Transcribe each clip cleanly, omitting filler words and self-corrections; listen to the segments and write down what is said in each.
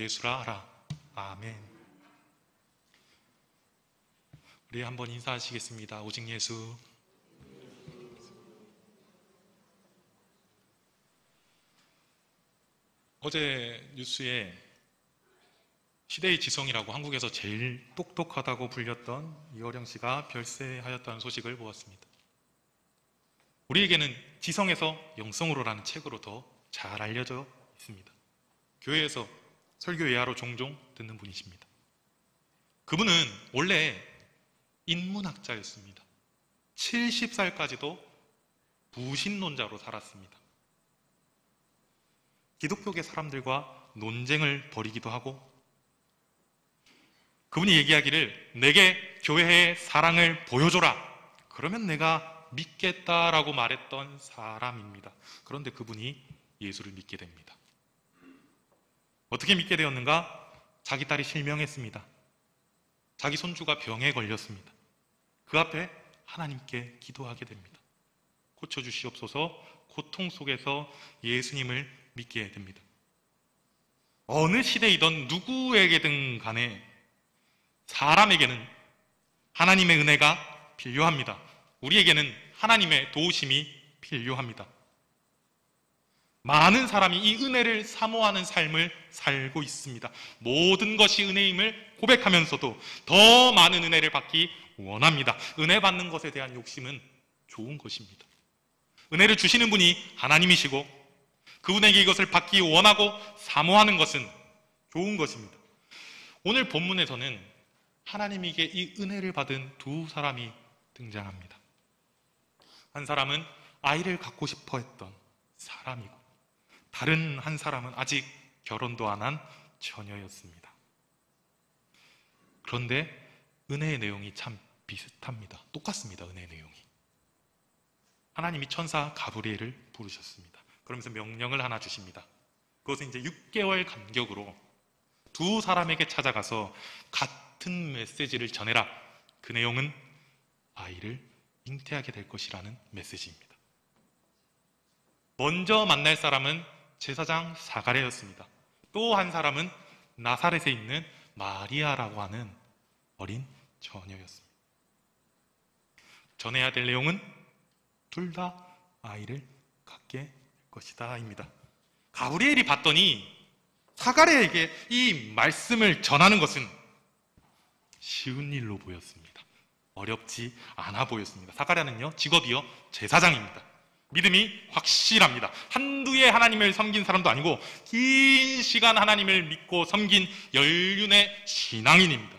예수라 하라. 아멘. 우리 한번 인사하시겠습니다. 오직 예수. 어제 뉴스에 시대의 지성이라고 한국에서 제일 똑똑하다고 불렸던 이어령 씨가 별세하였다는 소식을 보았습니다. 우리에게는 지성에서 영성으로라는 책으로 더 잘 알려져 있습니다. 교회에서 설교 예하로 종종 듣는 분이십니다. 그분은 원래 인문학자였습니다. 70살까지도 무신론자로 살았습니다. 기독교계 사람들과 논쟁을 벌이기도 하고, 그분이 얘기하기를 내게 교회의 사랑을 보여줘라, 그러면 내가 믿겠다라고 말했던 사람입니다. 그런데 그분이 예수를 믿게 됩니다. 어떻게 믿게 되었는가? 자기 딸이 실명했습니다. 자기 손주가 병에 걸렸습니다. 그 앞에 하나님께 기도하게 됩니다. 고쳐주시옵소서. 고통 속에서 예수님을 믿게 됩니다. 어느 시대이든 누구에게든 간에 사람에게는 하나님의 은혜가 필요합니다. 우리에게는 하나님의 도우심이 필요합니다. 많은 사람이 이 은혜를 사모하는 삶을 살고 있습니다. 모든 것이 은혜임을 고백하면서도 더 많은 은혜를 받기 원합니다. 은혜 받는 것에 대한 욕심은 좋은 것입니다. 은혜를 주시는 분이 하나님이시고 그분에게 이것을 받기 원하고 사모하는 것은 좋은 것입니다. 오늘 본문에서는 하나님에게 이 은혜를 받은 두 사람이 등장합니다. 한 사람은 아이를 갖고 싶어 했던 사람이고, 다른 한 사람은 아직 결혼도 안 한 처녀였습니다. 그런데 은혜의 내용이 참 비슷합니다. 똑같습니다. 은혜의 내용이. 하나님이 천사 가브리엘을 부르셨습니다. 그러면서 명령을 하나 주십니다. 그것은 이제 6개월 간격으로 두 사람에게 찾아가서 같은 메시지를 전해라. 그 내용은 아이를 잉태하게 될 것이라는 메시지입니다. 먼저 만날 사람은 제사장 사가랴였습니다. 또 한 사람은 나사렛에 있는 마리아라고 하는 어린 처녀였습니다. 전해야 될 내용은 둘 다 아이를 갖게 될 것이다 입니다. 가브리엘이 봤더니 사가랴에게 이 말씀을 전하는 것은 쉬운 일로 보였습니다. 어렵지 않아 보였습니다. 사가랴는요, 직업이요 제사장입니다. 믿음이 확실합니다. 한두해 하나님을 섬긴 사람도 아니고 긴 시간 하나님을 믿고 섬긴 연륜의 신앙인입니다.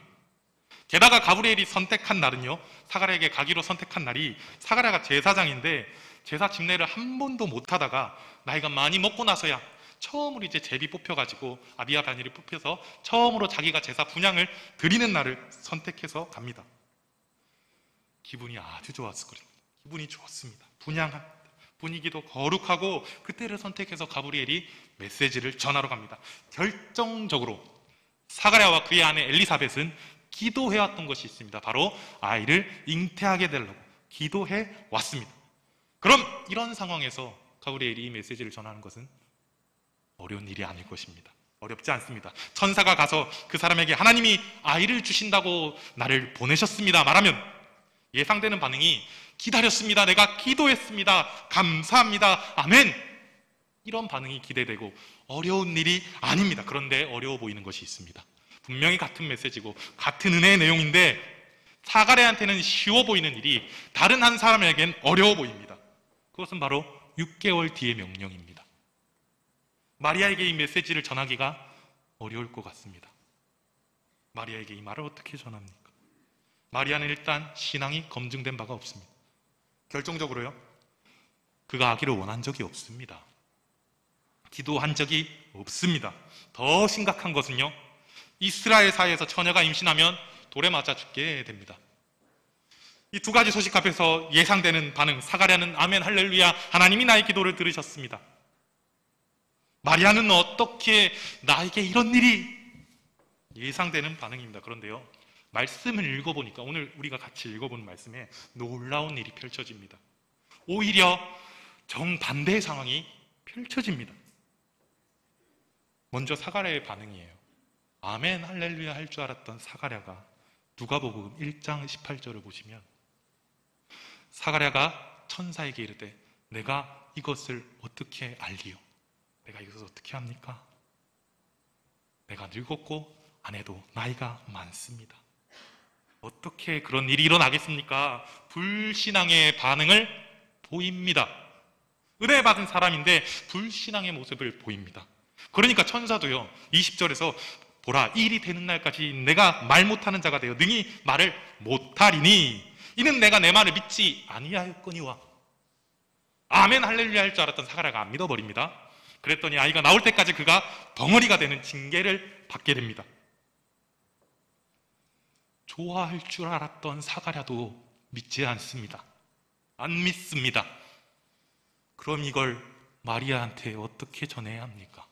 게다가 가브리엘이 선택한 날은요, 사가랴에게 가기로 선택한 날이 사가랴가 제사장인데 제사 집례를 한 번도 못 하다가 나이가 많이 먹고 나서야 처음으로 이제 제비 뽑혀가지고 아비야 바닐이 뽑혀서 처음으로 자기가 제사 분향을 드리는 날을 선택해서 갑니다. 기분이 아주 좋았을 거예요. 기분이 좋았습니다. 분향한 분위기도 거룩하고 그때를 선택해서 가브리엘이 메시지를 전하러 갑니다. 결정적으로 사가랴와 그의 아내 엘리사벳은 기도해왔던 것이 있습니다. 바로 아이를 잉태하게 되려고 기도해 왔습니다. 그럼 이런 상황에서 가브리엘이 이 메시지를 전하는 것은 어려운 일이 아닐 것입니다. 어렵지 않습니다. 천사가 가서 그 사람에게 하나님이 아이를 주신다고 나를 보내셨습니다 말하면 예상되는 반응이 기다렸습니다. 내가 기도했습니다. 감사합니다. 아멘. 이런 반응이 기대되고 어려운 일이 아닙니다. 그런데 어려워 보이는 것이 있습니다. 분명히 같은 메시지고 같은 은혜의 내용인데 사가랴한테는 쉬워 보이는 일이 다른 한 사람에겐 어려워 보입니다. 그것은 바로 6개월 뒤의 명령입니다. 마리아에게 이 메시지를 전하기가 어려울 것 같습니다. 마리아에게 이 말을 어떻게 전합니까? 마리아는 일단 신앙이 검증된 바가 없습니다. 결정적으로요, 그가 아기를 원한 적이 없습니다. 기도한 적이 없습니다. 더 심각한 것은요, 이스라엘 사회에서 처녀가 임신하면 돌에 맞아 죽게 됩니다. 이 두 가지 소식 앞에서 예상되는 반응, 사가랴는 아멘 할렐루야 하나님이 나의 기도를 들으셨습니다. 마리아는 어떻게 나에게 이런 일이, 예상되는 반응입니다. 그런데요, 말씀을 읽어보니까 오늘 우리가 같이 읽어보는 말씀에 놀라운 일이 펼쳐집니다. 오히려 정반대의 상황이 펼쳐집니다. 먼저 사가랴의 반응이에요. 아멘 할렐루야 할 줄 알았던 사가랴가 누가복음 1장 18절을 보시면 사가랴가 천사에게 이르되 내가 이것을 어떻게 알리요? 내가 이것을 어떻게 합니까? 내가 늙었고 아내도 나이가 많습니다. 어떻게 그런 일이 일어나겠습니까? 불신앙의 반응을 보입니다. 은혜 받은 사람인데 불신앙의 모습을 보입니다. 그러니까 천사도요 20절에서 보라 이 일이 되는 날까지 내가 말 못하는 자가 되어 능히 말을 못하리니 이는 내가 내 말을 믿지 아니하였거니와. 아멘 할렐루야 할 줄 알았던 사가랴가 안 믿어버립니다. 그랬더니 아이가 나올 때까지 그가 덩어리가 되는 징계를 받게 됩니다. 좋아할 줄 알았던 사가랴도 믿지 않습니다. 안 믿습니다. 그럼 이걸 마리아한테 어떻게 전해야 합니까?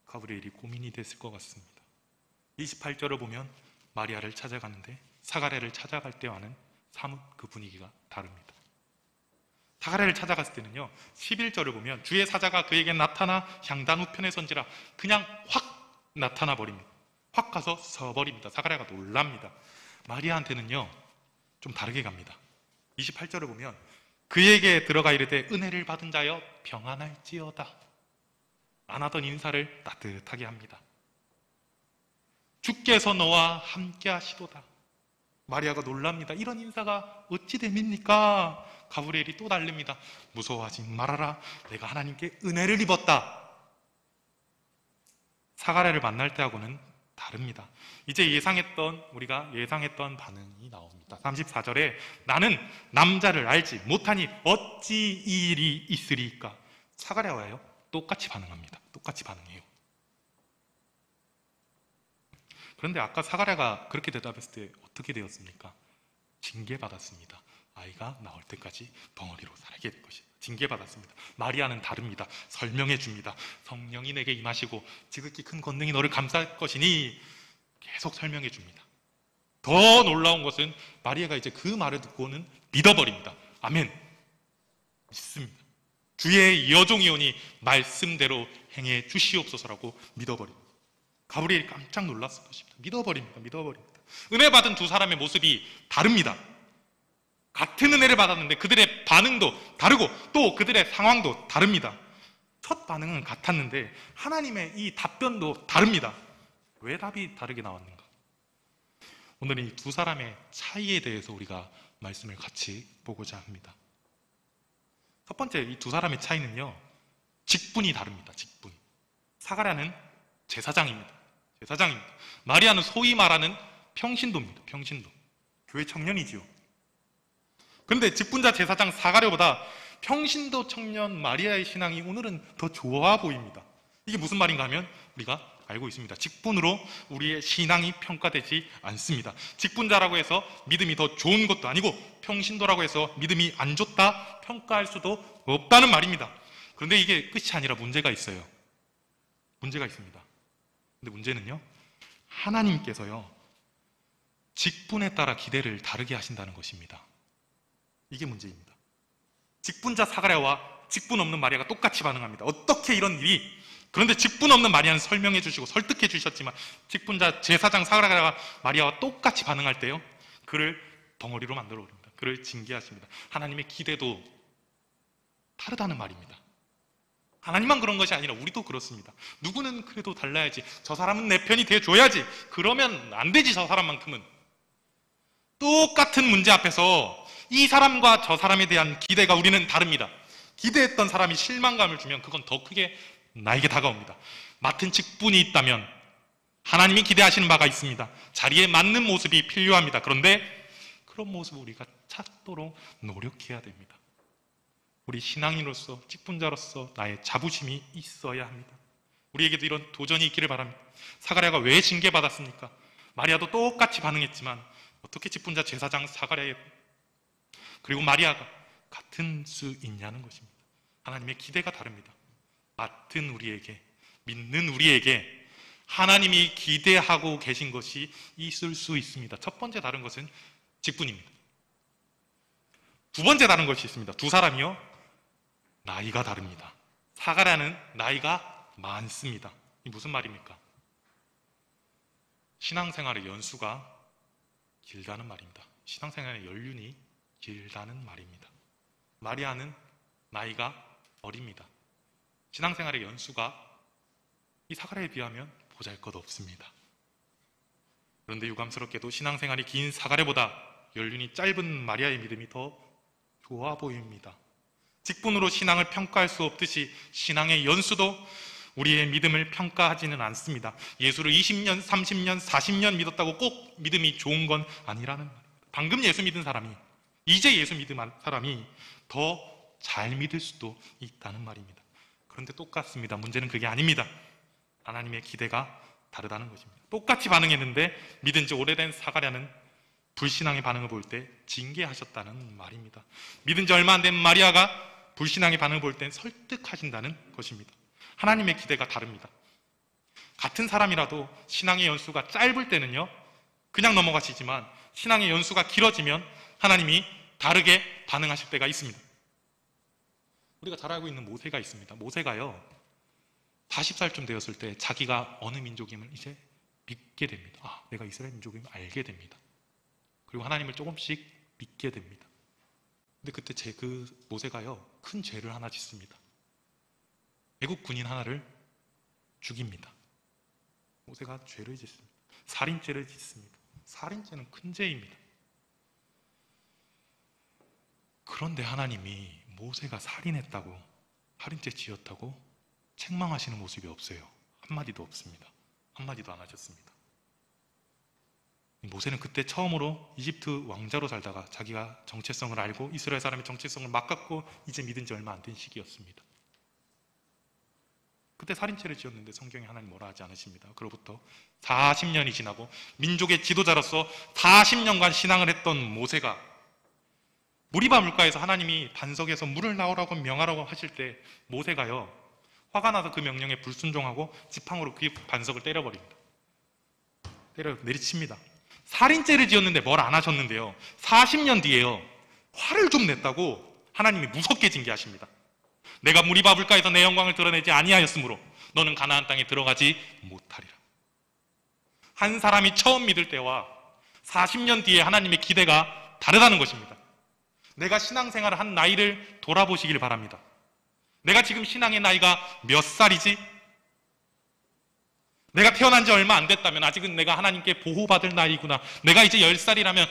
가브리엘이 고민이 됐을 것 같습니다. 28절을 보면 마리아를 찾아가는데 사가랴를 찾아갈 때와는 사뭇 그 분위기가 다릅니다. 사가랴를 찾아갔을 때는요 11절을 보면 주의 사자가 그에게 나타나 향단 우편에 선지라 그냥 확 나타나 버립니다. 확 가서 서버립니다. 사가랴가 놀랍니다. 마리아한테는요 좀 다르게 갑니다. 28절을 보면 그에게 들어가 이르되 은혜를 받은 자여 평안할지어다. 안 하던 인사를 따뜻하게 합니다. 주께서 너와 함께 하시도다. 마리아가 놀랍니다. 이런 인사가 어찌 됨입니까? 가브리엘이 또 달립니다. 무서워하지 말아라. 내가 하나님께 은혜를 입었다. 사가랴를 만날 때하고는 다릅니다. 이제 우리가 예상했던 반응이 나옵니다. 34절에 나는 남자를 알지 못하니 어찌 이 일이 있으리까? 사가랴와요 똑같이 반응합니다. 똑같이 반응해요. 그런데 아까 사가랴가 그렇게 대답했을 때 어떻게 되었습니까? 징계받았습니다. 아이가 나올 때까지 덩어리로 살게 될 것이에요. 징계받았습니다. 마리아는 다릅니다. 설명해 줍니다. 성령이 내게 임하시고 지극히 큰 권능이 너를 감쌀 것이니 계속 설명해 줍니다. 더 놀라운 것은 마리아가 이제 그 말을 듣고는 믿어버립니다. 아멘. 믿습니다. 주의 여종이오니 말씀대로 행해 주시옵소서라고 믿어버립니다. 가브리엘이 깜짝 놀랐을 것입니다. 믿어버립니다. 은혜 받은 두 사람의 모습이 다릅니다. 같은 은혜를 받았는데 그들의 반응도 다르고 또 그들의 상황도 다릅니다. 첫 반응은 같았는데 하나님의 이 답변도 다릅니다. 왜 답이 다르게 나왔는가? 오늘은 이 두 사람의 차이에 대해서 우리가 말씀을 같이 보고자 합니다. 첫 번째 이 두 사람의 차이는요 직분이 다릅니다. 직분. 사가랴는 제사장입니다. 마리아는 소위 말하는 평신도입니다. 평신도. 교회 청년이지요. 그런데 직분자 제사장 사가랴보다 평신도 청년 마리아의 신앙이 오늘은 더 좋아 보입니다. 이게 무슨 말인가 하면 우리가 알고 있습니다. 직분으로 우리의 신앙이 평가되지 않습니다. 직분자라고 해서 믿음이 더 좋은 것도 아니고 평신도라고 해서 믿음이 안 좋다 평가할 수도 없다는 말입니다. 그런데 이게 끝이 아니라 문제가 있어요. 문제가 있습니다. 근데 문제는요 하나님께서요 직분에 따라 기대를 다르게 하신다는 것입니다. 이게 문제입니다. 직분자 사가랴와 직분 없는 마리아가 똑같이 반응합니다. 어떻게 이런 일이? 그런데 직분 없는 마리아는 설명해 주시고 설득해 주셨지만 직분자 제사장 사가랴가 마리아와 똑같이 반응할 때요 그를 덩어리로 만들어 버립니다. 그를 징계하십니다. 하나님의 기대도 다르다는 말입니다. 하나님만 그런 것이 아니라 우리도 그렇습니다. 누구는 그래도 달라야지. 저 사람은 내 편이 돼줘야지. 그러면 안 되지. 저 사람만큼은. 똑같은 문제 앞에서 이 사람과 저 사람에 대한 기대가 우리는 다릅니다. 기대했던 사람이 실망감을 주면 그건 더 크게 나에게 다가옵니다. 맡은 직분이 있다면 하나님이 기대하시는 바가 있습니다. 자리에 맞는 모습이 필요합니다. 그런데 그런 모습을 우리가 찾도록 노력해야 됩니다. 우리 신앙인으로서 직분자로서 나의 자부심이 있어야 합니다. 우리에게도 이런 도전이 있기를 바랍니다. 사가랴가 왜 징계받았습니까? 마리아도 똑같이 반응했지만 어떻게 직분자 제사장 사가랴의 그리고 마리아가 같은 수 있냐는 것입니다. 하나님의 기대가 다릅니다. 맡은 우리에게, 믿는 우리에게 하나님이 기대하고 계신 것이 있을 수 있습니다. 첫 번째 다른 것은 직분입니다. 두 번째 다른 것이 있습니다. 두 사람이요 나이가 다릅니다. 사가랴는 나이가 많습니다. 이 무슨 말입니까? 신앙생활의 연수가 길다는 말입니다. 신앙생활의 연륜이 길다는 말입니다. 마리아는 나이가 어립니다. 신앙생활의 연수가 이 사가랴에 비하면 보잘것없습니다. 그런데 유감스럽게도 신앙생활이 긴 사가랴보다 연륜이 짧은 마리아의 믿음이 더 좋아 보입니다. 직분으로 신앙을 평가할 수 없듯이 신앙의 연수도 우리의 믿음을 평가하지는 않습니다. 예수를 20년, 30년, 40년 믿었다고 꼭 믿음이 좋은 건 아니라는 말입니다. 방금 예수 믿은 사람이, 이제 예수 믿은 사람이 더 잘 믿을 수도 있다는 말입니다. 그런데 똑같습니다. 문제는 그게 아닙니다. 하나님의 기대가 다르다는 것입니다. 똑같이 반응했는데 믿은 지 오래된 사가랴는 불신앙의 반응을 볼 때 징계하셨다는 말입니다. 믿은 지 얼마 안 된 마리아가 불신앙의 반응을 볼 때 설득하신다는 것입니다. 하나님의 기대가 다릅니다. 같은 사람이라도 신앙의 연수가 짧을 때는요, 그냥 넘어가시지만 신앙의 연수가 길어지면 하나님이 다르게 반응하실 때가 있습니다. 우리가 잘 알고 있는 모세가 있습니다. 모세가요, 40살쯤 되었을 때 자기가 어느 민족임을 이제 믿게 됩니다. 아, 내가 이스라엘 민족임을 알게 됩니다. 그리고 하나님을 조금씩 믿게 됩니다. 근데 그때 그 모세가요, 큰 죄를 하나 짓습니다. 애국 군인 하나를 죽입니다. 모세가 죄를 짓습니다. 살인죄를 짓습니다. 살인죄는 큰 죄입니다. 그런데 하나님이 모세가 살인했다고, 살인죄 지었다고 책망하시는 모습이 없어요. 한마디도 없습니다. 한마디도 안 하셨습니다. 모세는 그때 처음으로 이집트 왕자로 살다가 자기가 정체성을 알고 이스라엘 사람의 정체성을 막 갖고 이제 믿은 지 얼마 안 된 시기였습니다. 그때 살인죄를 지었는데 성경에 하나님 뭐라 하지 않으십니다. 그로부터 40년이 지나고 민족의 지도자로서 40년간 신앙을 했던 모세가 무리바 물가에서 하나님이 반석에서 물을 나오라고 명하라고 하실 때 모세가요, 화가 나서 그 명령에 불순종하고 지팡이로 그 반석을 때려버립니다. 때려 내리칩니다. 살인죄를 지었는데 뭘 안 하셨는데요, 40년 뒤에요, 화를 좀 냈다고 하나님이 무섭게 징계하십니다. 내가 무리바 물가에서 내 영광을 드러내지 아니하였으므로 너는 가나안 땅에 들어가지 못하리라. 한 사람이 처음 믿을 때와 40년 뒤에 하나님의 기대가 다르다는 것입니다. 내가 신앙생활을 한 나이를 돌아보시길 바랍니다. 내가 지금 신앙의 나이가 몇 살이지? 내가 태어난 지 얼마 안 됐다면 아직은 내가 하나님께 보호받을 나이구나. 내가 이제 10살이라면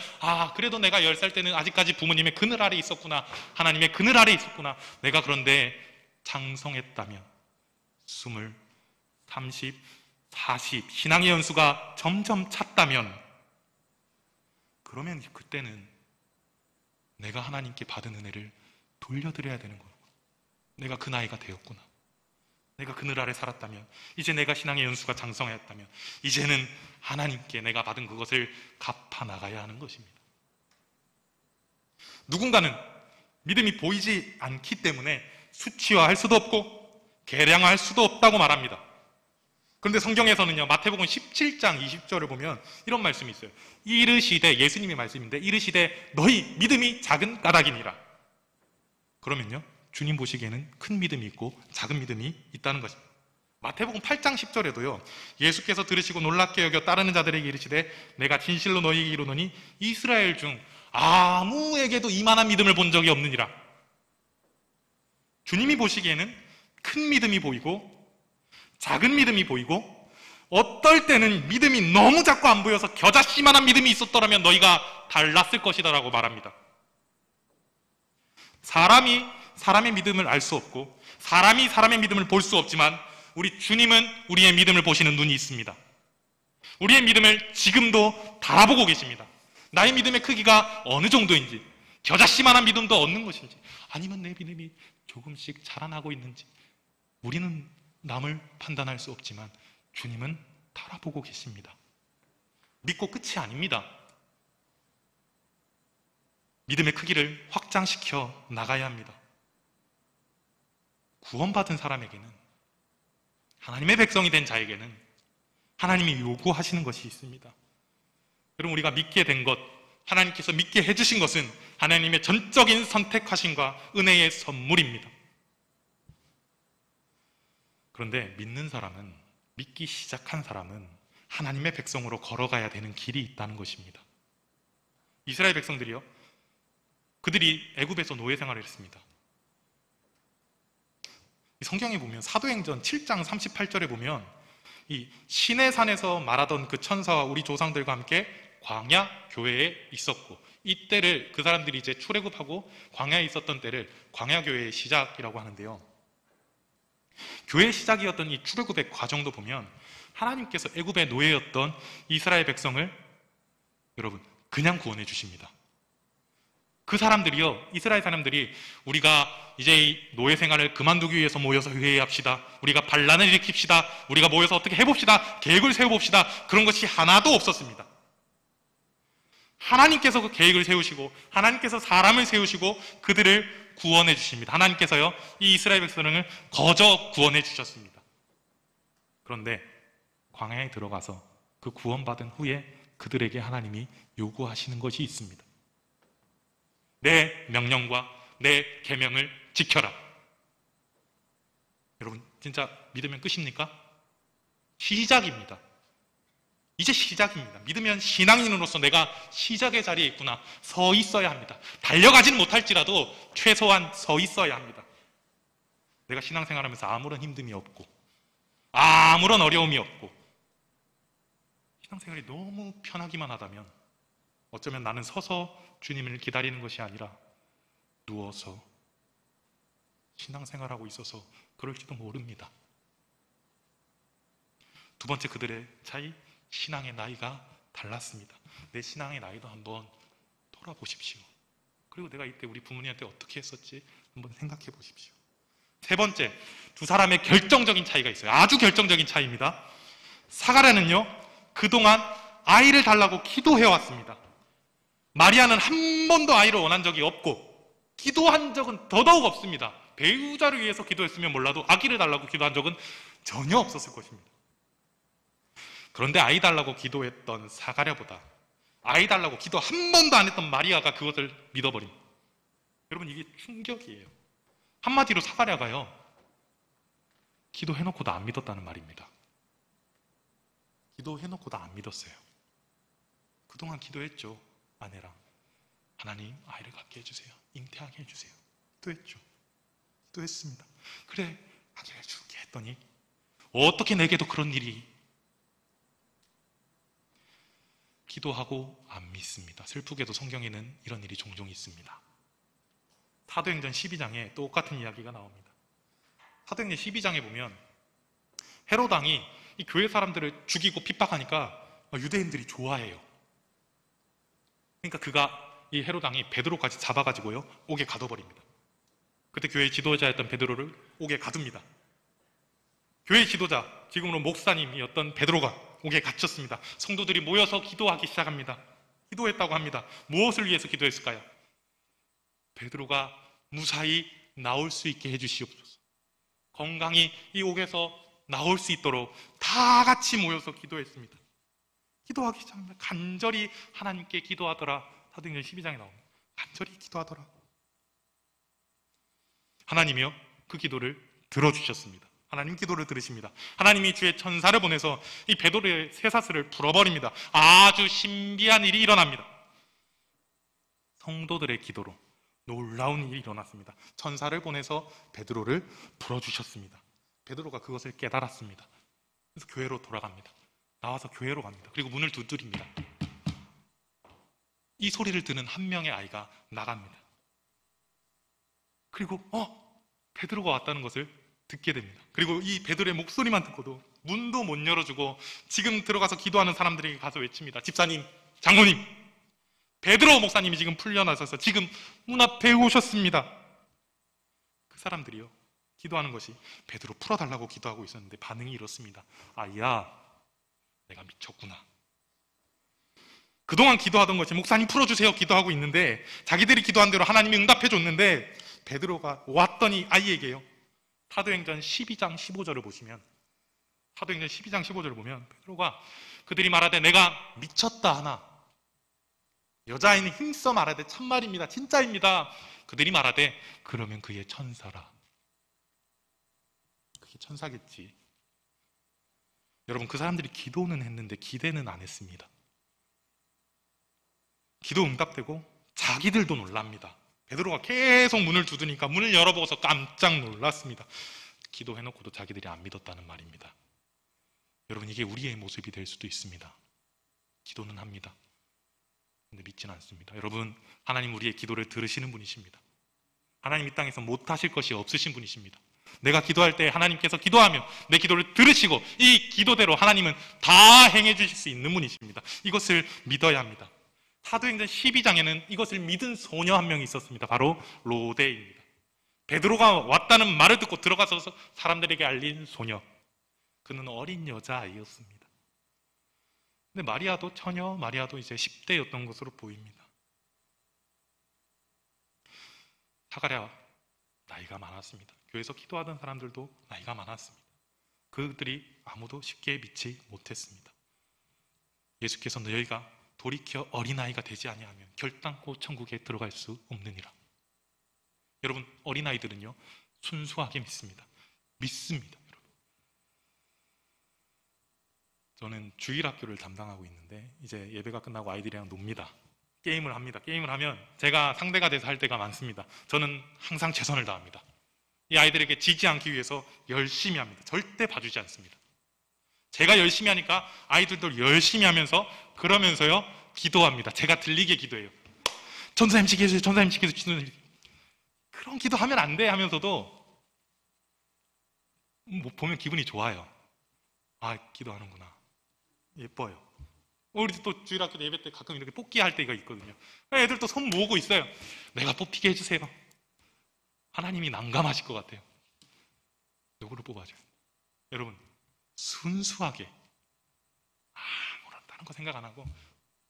그래도 내가 10살 때는 아직까지 부모님의 그늘 아래 있었구나. 하나님의 그늘 아래 있었구나. 내가 그런데 장성했다면 20, 30, 40 신앙의 연수가 점점 찼다면, 그러면 그때는 내가 하나님께 받은 은혜를 돌려드려야 되는 거예요. 내가 그 나이가 되었구나. 내가 그늘 아래 살았다면, 이제 내가 신앙의 연수가 장성하였다면 이제는 하나님께 내가 받은 그것을 갚아 나가야 하는 것입니다. 누군가는 믿음이 보이지 않기 때문에 수치화할 수도 없고 계량할 수도 없다고 말합니다. 그런데 성경에서는요, 마태복음 17장 20절을 보면 이런 말씀이 있어요. 이르시되, 예수님의 말씀인데, 이르시되 너희 믿음이 작은 까닭이니라. 그러면요, 주님 보시기에는 큰 믿음이 있고 작은 믿음이 있다는 것입니다. 마태복음 8장 10절에도요, 예수께서 들으시고 놀랍게 여겨 따르는 자들에게 이르시되 내가 진실로 너희에게 이르노니 이스라엘 중 아무에게도 이만한 믿음을 본 적이 없느니라. 주님이 보시기에는 큰 믿음이 보이고 작은 믿음이 보이고, 어떨 때는 믿음이 너무 작고 안 보여서 겨자씨만한 믿음이 있었더라면 너희가 달랐을 것이다 라고 말합니다. 사람이 사람의 믿음을 알 수 없고 사람이 사람의 믿음을 볼 수 없지만 우리 주님은 우리의 믿음을 보시는 눈이 있습니다. 우리의 믿음을 지금도 바라보고 계십니다. 나의 믿음의 크기가 어느 정도인지, 겨자씨만한 믿음도 얻는 것인지, 아니면 내 믿음이 조금씩 자라나고 있는지, 우리는 남을 판단할 수 없지만 주님은 바라보고 계십니다. 믿고 끝이 아닙니다. 믿음의 크기를 확장시켜 나가야 합니다. 구원받은 사람에게는, 하나님의 백성이 된 자에게는 하나님이 요구하시는 것이 있습니다. 여러분, 우리가 믿게 된 것, 하나님께서 믿게 해주신 것은 하나님의 전적인 선택하심과 은혜의 선물입니다. 그런데 믿는 사람은, 믿기 시작한 사람은 하나님의 백성으로 걸어가야 되는 길이 있다는 것입니다. 이스라엘 백성들이요, 그들이 애굽에서 노예 생활을 했습니다. 성경에 보면 사도행전 7장 38절에 보면 이 시내산에서 말하던 그 천사와 우리 조상들과 함께 광야 교회에 있었고, 이때를 그 사람들이 이제 출애굽하고 광야에 있었던 때를 광야 교회의 시작이라고 하는데요, 교회의 시작이었던 이 출애굽의 과정도 보면 하나님께서 애굽의 노예였던 이스라엘 백성을 여러분 그냥 구원해 주십니다. 그 사람들이요, 이스라엘 사람들이 우리가 이제 이 노예 생활을 그만두기 위해서 모여서 회의합시다, 우리가 반란을 일으킵시다, 우리가 모여서 어떻게 해봅시다, 계획을 세워봅시다, 그런 것이 하나도 없었습니다. 하나님께서 그 계획을 세우시고 하나님께서 사람을 세우시고 그들을 구원해 주십니다. 하나님께서요, 이 이스라엘 백성을 거저 구원해 주셨습니다. 그런데 광야에 들어가서 그 구원받은 후에 그들에게 하나님이 요구하시는 것이 있습니다. 내 명령과 내 계명을 지켜라. 여러분, 진짜 믿으면 끝입니까? 시작입니다. 이제 시작입니다. 믿으면 신앙인으로서 내가 시작의 자리에 있구나, 서 있어야 합니다. 달려가지는 못할지라도 최소한 서 있어야 합니다. 내가 신앙생활하면서 아무런 힘듦이 없고 아무런 어려움이 없고 신앙생활이 너무 편하기만 하다면 어쩌면 나는 서서 주님을 기다리는 것이 아니라 누워서 신앙생활하고 있어서 그럴지도 모릅니다. 두 번째, 그들의 차이, 신앙의 나이가 달랐습니다. 내 신앙의 나이도 한번 돌아보십시오. 그리고 내가 이때 우리 부모님한테 어떻게 했었지 한번 생각해 보십시오. 세 번째, 두 사람의 결정적인 차이가 있어요. 아주 결정적인 차이입니다. 사가랴는요, 그동안 아이를 달라고 기도해왔습니다. 마리아는 한 번도 아이를 원한 적이 없고 기도한 적은 더더욱 없습니다. 배우자를 위해서 기도했으면 몰라도 아기를 달라고 기도한 적은 전혀 없었을 것입니다. 그런데 아이 달라고 기도했던 사가랴보다 아이 달라고 기도 한 번도 안 했던 마리아가 그것을 믿어버린, 여러분 이게 충격이에요. 한마디로 사가랴가요, 기도해놓고도 안 믿었다는 말입니다. 기도해놓고도 안 믿었어요. 그동안 기도했죠. 아내랑 하나님 아이를 갖게 해주세요, 잉태하게 해주세요, 기도했죠. 기도했습니다. 그래 하게 해줄게 했더니 어떻게 내게도 그런 일이. 기도하고 안 믿습니다. 슬프게도 성경에는 이런 일이 종종 있습니다. 사도행전 12장에 똑같은 이야기가 나옵니다. 사도행전 12장에 보면 헤롯 왕이 이 교회 사람들을 죽이고 핍박하니까 유대인들이 좋아해요. 그러니까 그가, 이 헤롯 왕이 베드로까지 잡아가지고요 옥에 가둬버립니다. 그때 교회의 지도자였던 베드로를 옥에 가둡니다. 교회의 지도자, 지금으로 목사님이었던 베드로가 옥에 갇혔습니다. 성도들이 모여서 기도하기 시작합니다. 기도했다고 합니다. 무엇을 위해서 기도했을까요? 베드로가 무사히 나올 수 있게 해주시옵소서. 건강히 이 옥에서 나올 수 있도록 다 같이 모여서 기도했습니다. 기도하기 시작합니다. 간절히 하나님께 기도하더라. 사도행전 12장에 나옵니다. 간절히 기도하더라. 하나님이요, 그 기도를 들어주셨습니다. 하나님 기도를 들으십니다. 하나님이 주의 천사를 보내서 이 베드로의 쇠사슬을 풀어버립니다. 아주 신비한 일이 일어납니다. 성도들의 기도로 놀라운 일이 일어났습니다. 천사를 보내서 베드로를 풀어주셨습니다. 베드로가 그것을 깨달았습니다. 그래서 교회로 돌아갑니다. 나와서 교회로 갑니다. 그리고 문을 두드립니다. 이 소리를 듣는 한 명의 아이가 나갑니다. 그리고 베드로가 왔다는 것을 듣게 됩니다. 그리고 이 베드로의 목소리만 듣고도 문도 못 열어주고 지금 들어가서 기도하는 사람들에게 가서 외칩니다. 집사님, 장로님, 베드로 목사님이 지금 풀려나셔서 지금 문 앞에 오셨습니다. 그 사람들이요, 기도하는 것이 베드로 풀어달라고 기도하고 있었는데 반응이 이렇습니다. 아야, 내가 미쳤구나. 그동안 기도하던 것이 목사님 풀어주세요 기도하고 있는데 자기들이 기도한 대로 하나님이 응답해 줬는데 베드로가 왔더니 아이에게요, 사도행전 12장 15절을 보시면, 사도행전 12장 15절을 보면 베드로가 그들이 말하되 내가 미쳤다 하나, 여자아이는 힘써 말하되 참말입니다, 진짜입니다. 그들이 말하되 그러면 그의 천사라. 그게 천사겠지. 여러분, 그 사람들이 기도는 했는데 기대는 안 했습니다. 기도 응답되고 자기들도 놀랍니다. 베드로가 계속 문을 두드니까 문을 열어보고서 깜짝 놀랐습니다. 기도해놓고도 자기들이 안 믿었다는 말입니다. 여러분, 이게 우리의 모습이 될 수도 있습니다. 기도는 합니다. 근데 믿지는 않습니다. 여러분, 하나님 우리의 기도를 들으시는 분이십니다. 하나님 이 땅에서 못하실 것이 없으신 분이십니다. 내가 기도할 때 하나님께서 기도하면 내 기도를 들으시고 이 기도대로 하나님은 다 행해 주실 수 있는 분이십니다. 이것을 믿어야 합니다. 사도행전 12장에는 이것을 믿은 소녀 한 명이 있었습니다. 바로 로데입니다. 베드로가 왔다는 말을 듣고 들어가서 사람들에게 알린 소녀. 그는 어린 여자아이였습니다. 근데 마리아도 처녀, 마리아도 이제 10대였던 것으로 보입니다. 사가랴 나이가 많았습니다. 교회에서 기도하던 사람들도 나이가 많았습니다. 그들이 아무도 쉽게 믿지 못했습니다. 예수께서 너희가 돌이켜 어린아이가 되지 아니하면 결단코 천국에 들어갈 수 없느니라. 여러분, 어린아이들은요 순수하게 믿습니다. 믿습니다. 여러분, 저는 주일학교를 담당하고 있는데 이제 예배가 끝나고 아이들이랑 놉니다. 게임을 합니다. 게임을 하면 제가 상대가 돼서 할 때가 많습니다. 저는 항상 최선을 다합니다. 이 아이들에게 지지 않기 위해서 열심히 합니다. 절대 봐주지 않습니다. 제가 열심히 하니까 아이들도 열심히 하면서 그러면서요 기도합니다. 제가 들리게 기도해요. 전사님 지켜주세요. 전사님 지켜주세요. 그런 기도하면 안 돼 하면서도 뭐 보면 기분이 좋아요. 아, 기도하는구나. 예뻐요. 우리 또 주일학교 예배 때 가끔 이렇게 뽑기 할 때가 있거든요. 애들 또 손 모으고 있어요. 내가 뽑히게 해주세요. 하나님이 난감하실 것 같아요. 누구를 뽑아줘요? 여러분, 순수하게 아무런 다른 거 생각 안 하고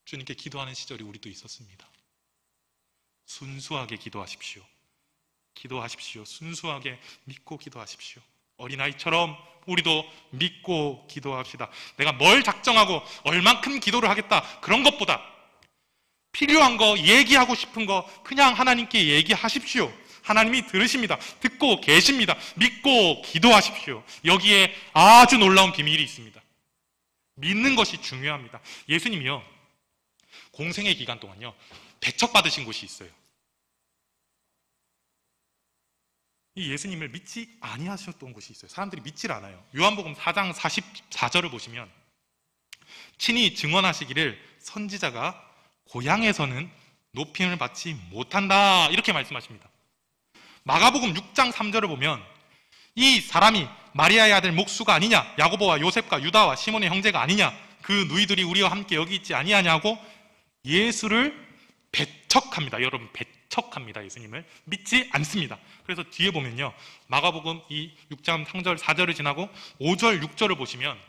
주님께 기도하는 시절이 우리도 있었습니다. 순수하게 기도하십시오. 기도하십시오. 순수하게 믿고 기도하십시오. 어린아이처럼 우리도 믿고 기도합시다. 내가 뭘 작정하고 얼만큼 기도를 하겠다 그런 것보다 필요한 거, 얘기하고 싶은 거 그냥 하나님께 얘기하십시오. 하나님이 들으십니다. 듣고 계십니다. 믿고 기도하십시오. 여기에 아주 놀라운 비밀이 있습니다. 믿는 것이 중요합니다. 예수님이요 공생의 기간 동안요 배척받으신 곳이 있어요. 이 예수님을 믿지 아니하셨던 곳이 있어요. 사람들이 믿질 않아요. 요한복음 4장 44절을 보시면 친히 증언하시기를 선지자가 고향에서는 높임을 받지 못한다 이렇게 말씀하십니다. 마가복음 6장 3절을 보면 이 사람이 마리아의 아들 목수가 아니냐, 야고보와 요셉과 유다와 시몬의 형제가 아니냐, 그 누이들이 우리와 함께 여기 있지 아니하냐고 예수를 배척합니다. 여러분, 배척합니다. 예수님을 믿지 않습니다. 그래서 뒤에 보면요 마가복음 이 6장 3절 4절을 지나고 5절 6절을 보시면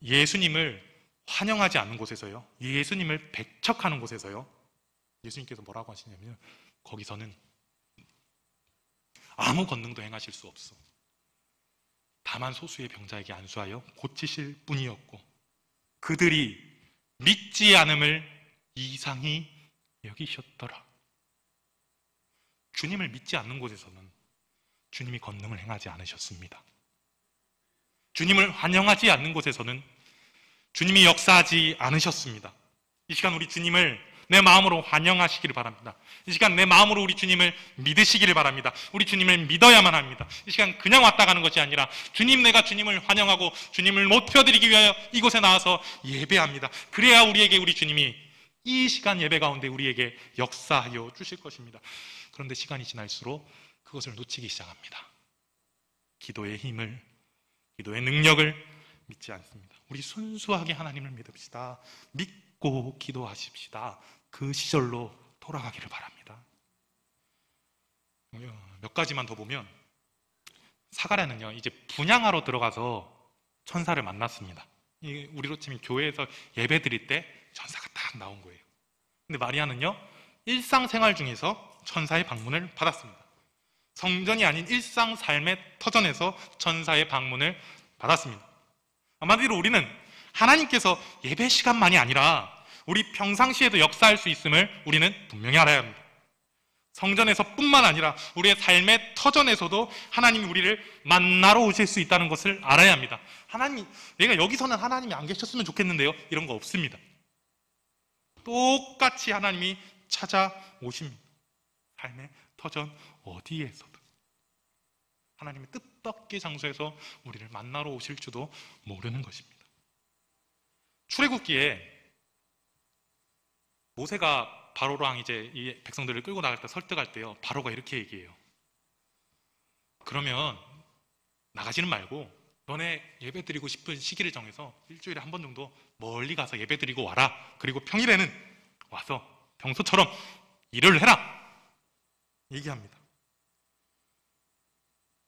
예수님을 환영하지 않는 곳에서요, 예수님을 배척하는 곳에서요, 예수님께서 뭐라고 하시냐면 거기서는 아무 권능도 행하실 수 없어. 다만 소수의 병자에게 안수하여 고치실 뿐이었고 그들이 믿지 않음을 이상히 여기셨더라. 주님을 믿지 않는 곳에서는 주님이 권능을 행하지 않으셨습니다. 주님을 환영하지 않는 곳에서는 주님이 역사하지 않으셨습니다. 이 시간 우리 주님을 내 마음으로 환영하시기를 바랍니다. 이 시간 내 마음으로 우리 주님을 믿으시기를 바랍니다. 우리 주님을 믿어야만 합니다. 이 시간 그냥 왔다 가는 것이 아니라 주님, 내가 주님을 환영하고 주님을 높여드리기 위하여 이곳에 나와서 예배합니다. 그래야 우리에게 우리 주님이 이 시간 예배 가운데 우리에게 역사하여 주실 것입니다. 그런데 시간이 지날수록 그것을 놓치기 시작합니다. 기도의 힘을, 기도의 능력을 믿지 않습니다. 우리 순수하게 하나님을 믿읍시다. 믿고 기도하십시다. 그 시절로 돌아가기를 바랍니다. 몇 가지만 더 보면 사가랴는요 이제 분향하러 들어가서 천사를 만났습니다. 우리로 치면 교회에서 예배 드릴 때 천사가 딱 나온 거예요. 근데 마리아는요 일상생활 중에서 천사의 방문을 받았습니다. 성전이 아닌 일상 삶의 터전에서 천사의 방문을 받았습니다. 한마디로 우리는 하나님께서 예배 시간만이 아니라 우리 평상시에도 역사할 수 있음을 우리는 분명히 알아야 합니다. 성전에서 뿐만 아니라 우리의 삶의 터전에서도 하나님이 우리를 만나러 오실 수 있다는 것을 알아야 합니다. 하나님, 내가 여기서는 하나님이 안 계셨으면 좋겠는데요, 이런 거 없습니다. 똑같이 하나님이 찾아오십니다. 삶의 터전 어디에서도 하나님의 뜻밖의 장소에서 우리를 만나러 오실지도 모르는 것입니다. 출애굽기에 모세가 바로랑 이제 이 백성들을 끌고 나갈 때 설득할 때요, 바로가 이렇게 얘기해요. 그러면 나가지는 말고 너네 예배 드리고 싶은 시기를 정해서 일주일에 한 번 정도 멀리 가서 예배 드리고 와라. 그리고 평일에는 와서 평소처럼 일을 해라. 얘기합니다.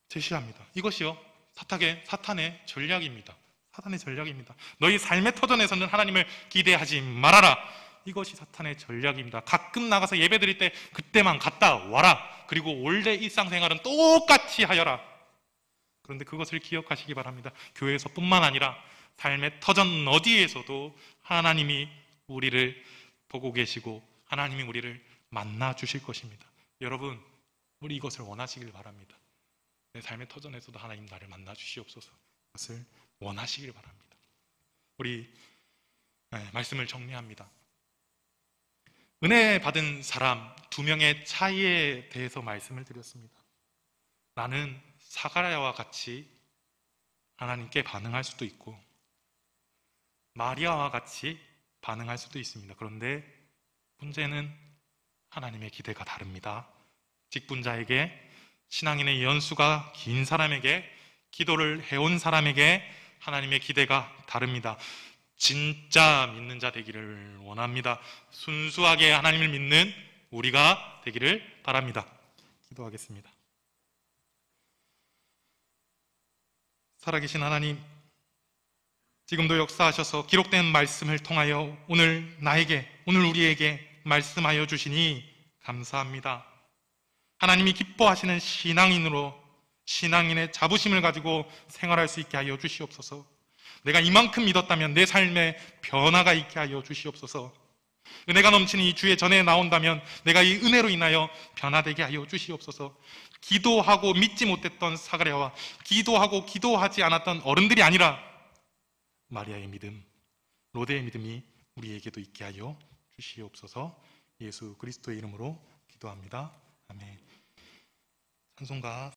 제시합니다. 이것이요, 사탄의 전략입니다. 사탄의 전략입니다. 너희 삶의 터전에서는 하나님을 기대하지 말아라. 이것이 사탄의 전략입니다. 가끔 나가서 예배 드릴 때 그때만 갔다 와라. 그리고 원래 일상생활은 똑같이 하여라. 그런데 그것을 기억하시기 바랍니다. 교회에서뿐만 아니라 삶의 터전 어디에서도 하나님이 우리를 보고 계시고 하나님이 우리를 만나 주실 것입니다. 여러분, 우리 이것을 원하시길 바랍니다. 내 삶의 터전에서도 하나님 나를 만나 주시옵소서. 그것을 원하시길 바랍니다. 우리 말씀을 정리합니다. 은혜 받은 사람 2명의 차이에 대해서 말씀을 드렸습니다. 나는 사가랴와 같이 하나님께 반응할 수도 있고 마리아와 같이 반응할 수도 있습니다. 그런데 문제는 하나님의 기대가 다릅니다. 직분자에게, 신앙인의 연수가 긴 사람에게, 기도를 해온 사람에게 하나님의 기대가 다릅니다. 진짜 믿는 자 되기를 원합니다. 순수하게 하나님을 믿는 우리가 되기를 바랍니다. 기도하겠습니다. 살아계신 하나님, 지금도 역사하셔서 기록된 말씀을 통하여 오늘 나에게, 오늘 우리에게 말씀하여 주시니 감사합니다. 하나님이 기뻐하시는 신앙인으로 신앙인의 자부심을 가지고 생활할 수 있게 하여 주시옵소서. 내가 이만큼 믿었다면 내 삶에 변화가 있게 하여 주시옵소서. 은혜가 넘치는 이 주의 전에 나온다면 내가 이 은혜로 인하여 변화되게 하여 주시옵소서. 기도하고 믿지 못했던 사가랴와 기도하고 기도하지 않았던 어른들이 아니라 마리아의 믿음, 로데의 믿음이 우리에게도 있게 하여 주시옵소서. 예수 그리스도의 이름으로 기도합니다. 아멘. 찬송가